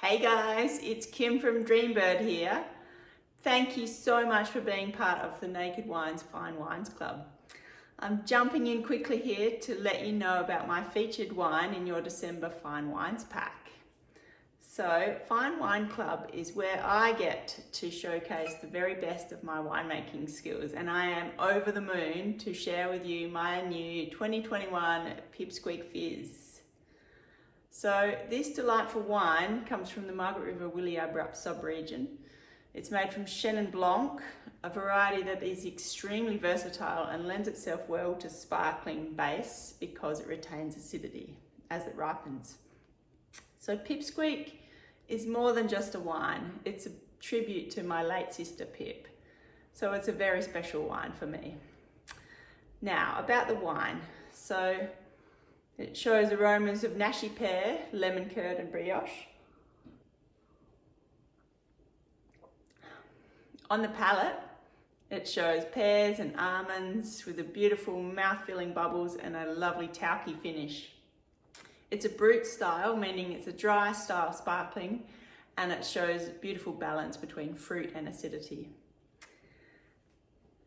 Hey guys, it's Kim from Dreambird here. Thank you so much for being part of the Naked Wines Fine Wines Club. I'm jumping in quickly here to let you know about my featured wine in your December Fine Wines pack. So, Fine Wine Club is where I get to showcase the very best of my winemaking skills, and I am over the moon to share with you my new 2021 Pipsqueak Fizz. So this delightful wine comes from the Margaret River Williabrup sub-region. It's made from Chenin Blanc, a variety that is extremely versatile and lends itself well to sparkling base because it retains acidity as it ripens. So Pipsqueak is more than just a wine. It's a tribute to my late sister Pip. So it's a very special wine for me. Now, about the wine. So it shows aromas of Nashi pear, lemon curd and brioche. On the palate, it shows pears and almonds with a beautiful mouth-filling bubbles and a lovely tauky finish. It's a brut style, meaning it's a dry style sparkling, and it shows beautiful balance between fruit and acidity.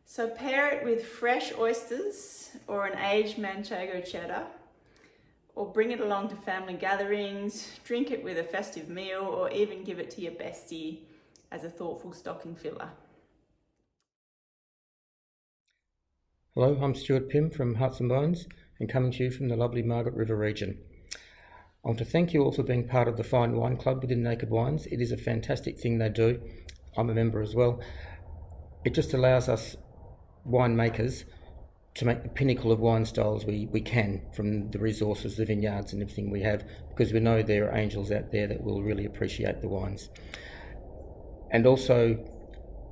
So pair it with fresh oysters or an aged Manchego cheddar, or bring it along to family gatherings, drink it with a festive meal, or even give it to your bestie as a thoughtful stocking filler. Hello, I'm Stuart Pym from Hearts and Bones and coming to you from the lovely Margaret River region. I want to thank you all for being part of the Fine Wine Club within Naked Wines. It is a fantastic thing they do. I'm a member as well. It just allows us winemakers to make the pinnacle of wine styles we can from the resources, the vineyards and everything we have, because we know there are angels out there that will really appreciate the wines. And also,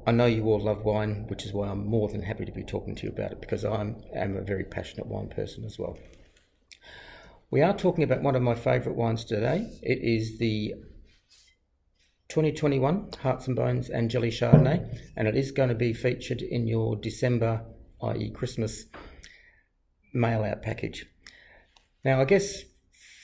I know you all love wine, which is why I'm more than happy to be talking to you about it, because I am a very passionate wine person as well. We are talking about one of my favourite wines today. It is the 2021 Hearts and Bones Angeli Chardonnay, and it is going to be featured in your December, i.e. Christmas, mail-out package. Now, I guess,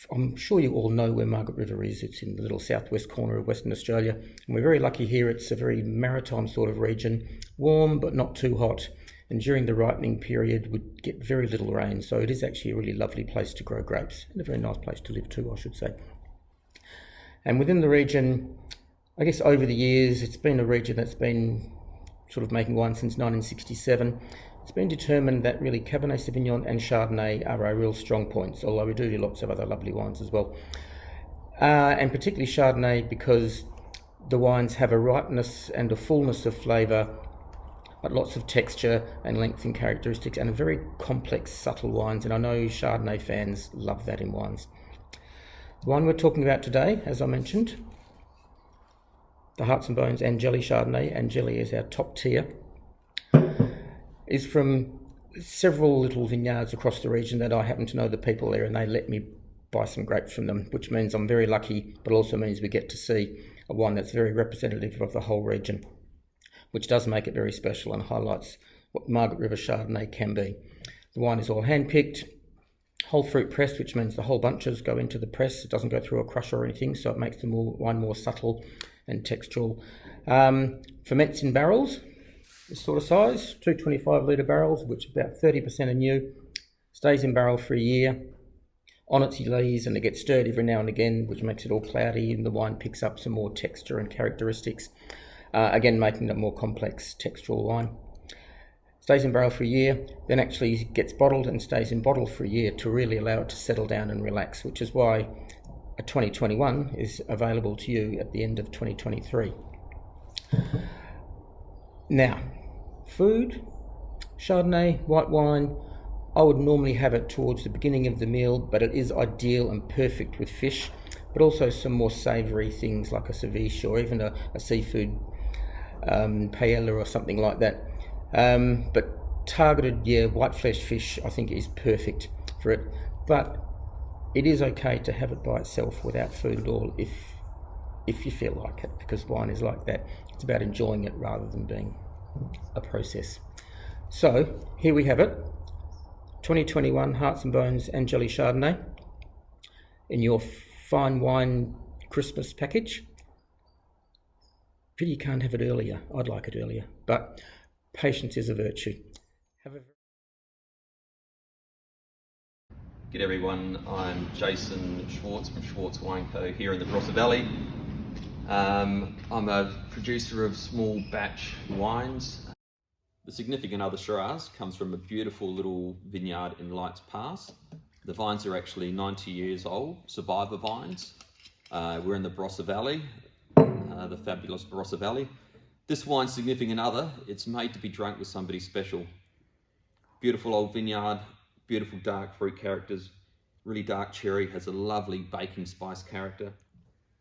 I'm sure you all know where Margaret River is. It's in the little southwest corner of Western Australia, and we're very lucky here. It's a very maritime sort of region, warm but not too hot, and during the ripening period we get very little rain, so it is actually a really lovely place to grow grapes, and a very nice place to live too, I should say. And within the region, I guess over the years, it's been a region that's been sort of making wine since 1967. It's been determined that really Cabernet Sauvignon and Chardonnay are our real strong points, although we do lots of other lovely wines as well. And particularly Chardonnay, because the wines have a ripeness and a fullness of flavour, but lots of texture and length and characteristics, and a very complex, subtle wines, and I know Chardonnay fans love that in wines. The wine we're talking about today, as I mentioned, the Hearts and Bones Angeli Chardonnay. Angeli is our top tier, is from several little vineyards across the region that I happen to know the people there, and they let me buy some grapes from them, which means I'm very lucky, but also means we get to see a wine that's very representative of the whole region, which does make it very special and highlights what Margaret River Chardonnay can be. The wine is all hand-picked, whole fruit pressed, which means the whole bunches go into the press. It doesn't go through a crusher or anything, so it makes the wine more subtle and textural. Ferments in barrels, this sort of size, 225 litre barrels, which about 30% are new, stays in barrel for a year, on its lees, and it gets stirred every now and again, which makes it all cloudy, and the wine picks up some more texture and characteristics, again making it a more complex textural wine. Stays in barrel for a year, then actually gets bottled and stays in bottle for a year to really allow it to settle down and relax, which is why a 2021 is available to you at the end of 2023. Now, food, Chardonnay, white wine, I would normally have it towards the beginning of the meal, but it is ideal and perfect with fish, but also some more savoury things like a ceviche or even a seafood paella or something like that. But targeted, white flesh fish I think is perfect for it, but it is okay to have it by itself without food at all if you feel like it, because wine is like that. It's about enjoying it rather than being a process. So here we have it, 2021 Hearts and Bones Angeli Chardonnay in your fine wine Christmas package. Pity you can't have it earlier. I'd like it earlier, but patience is a virtue. Have a G'day everyone, I'm Jason Schwartz from Schwartz Wine Co. here in the Barossa Valley. I'm a producer of small batch wines. The Significant Other Shiraz comes from a beautiful little vineyard in Lights Pass. The vines are actually 90 years old, survivor vines. We're in the Barossa Valley, the fabulous Barossa Valley. This wine, Significant Other, it's made to be drunk with somebody special. Beautiful old vineyard, beautiful dark fruit characters, really dark cherry, has a lovely baking spice character.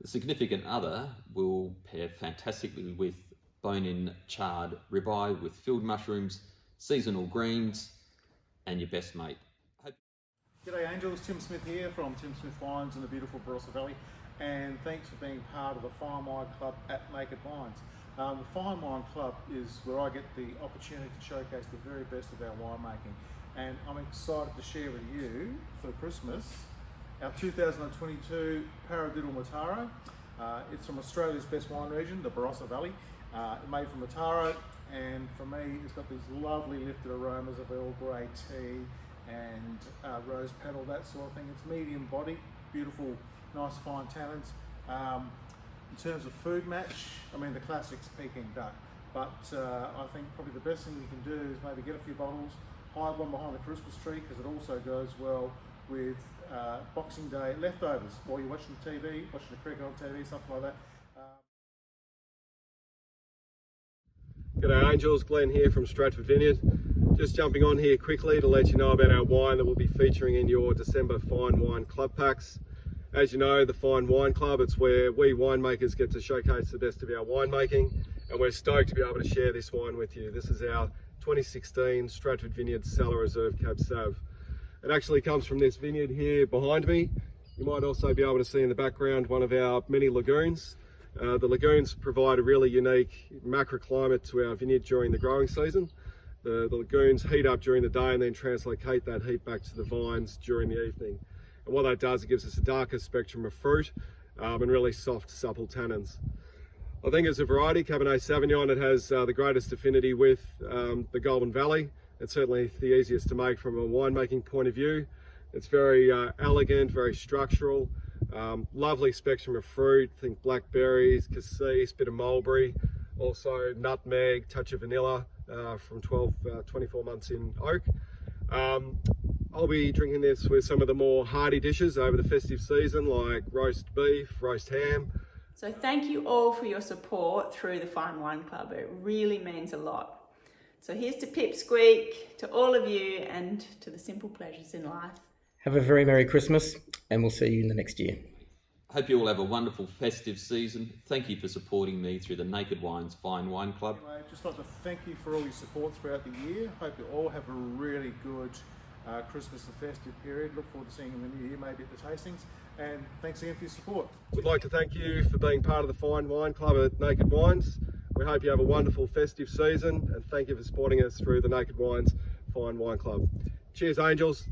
The Significant Other will pair fantastically with bone-in charred ribeye with filled mushrooms, seasonal greens, and your best mate. G'day Angels, Tim Smith here from Tim Smith Wines in the beautiful Barossa Valley, and thanks for being part of the Fine Wine Club at Naked Wines. The Fine Wine Club is where I get the opportunity to showcase the very best of our winemaking, and I'm excited to share with you for Christmas our 2022 Paradiddle Mataro. It's from Australia's best wine region, the Barossa Valley. Made from Mataro, and for me it's got these lovely lifted aromas of Earl Grey tea and rose petal, that sort of thing. It's medium body, beautiful, nice fine tannins. In terms of food match, I mean the classic's Peking duck, but I think probably the best thing you can do is maybe get a few bottles, hide one behind the Christmas tree, because it also goes well with Boxing Day leftovers while you're watching TV, watching the cricket on TV, something like that. G'day Angels, Glenn here from Stratford Vineyard. Just jumping on here quickly to let you know about our wine that we'll be featuring in your December Fine Wine Club packs. As you know, the Fine Wine Club, it's where we winemakers get to showcase the best of our winemaking, and we're stoked to be able to share this wine with you. This is our 2016 Stratford Vineyard Cellar Reserve Cab Sav. It actually comes from this vineyard here behind me. You might also be able to see in the background one of our many lagoons. The lagoons provide a really unique macroclimate to our vineyard during the growing season. The lagoons heat up during the day and then translocate that heat back to the vines during the evening. And what that does, it gives us a darker spectrum of fruit and really soft, supple tannins. I think as a variety, Cabernet Sauvignon, it has the greatest affinity with the Goulburn Valley. It's certainly the easiest to make from a winemaking point of view. It's very elegant, very structural. Lovely spectrum of fruit, think blackberries, cassis, bit of mulberry, also nutmeg, touch of vanilla from 24 months in oak. I'll be drinking this with some of the more hearty dishes over the festive season, like roast beef, roast ham. So thank you all for your support through the Fine Wine Club. It really means a lot. So here's to Pipsqueak, to all of you, and to the simple pleasures in life. Have a very Merry Christmas, and we'll see you in the next year. Hope you all have a wonderful festive season. Thank you for supporting me through the Naked Wines Fine Wine Club. Anyway, just like to thank you for all your support throughout the year. Hope you all have a really good Christmas and festive period. Look forward to seeing you in the new year, maybe at the tastings. And thanks again for your support. We'd like to thank you for being part of the Fine Wine Club at Naked Wines. We hope you have a wonderful festive season, and thank you for supporting us through the Naked Wines Fine Wine Club. Cheers, Angels.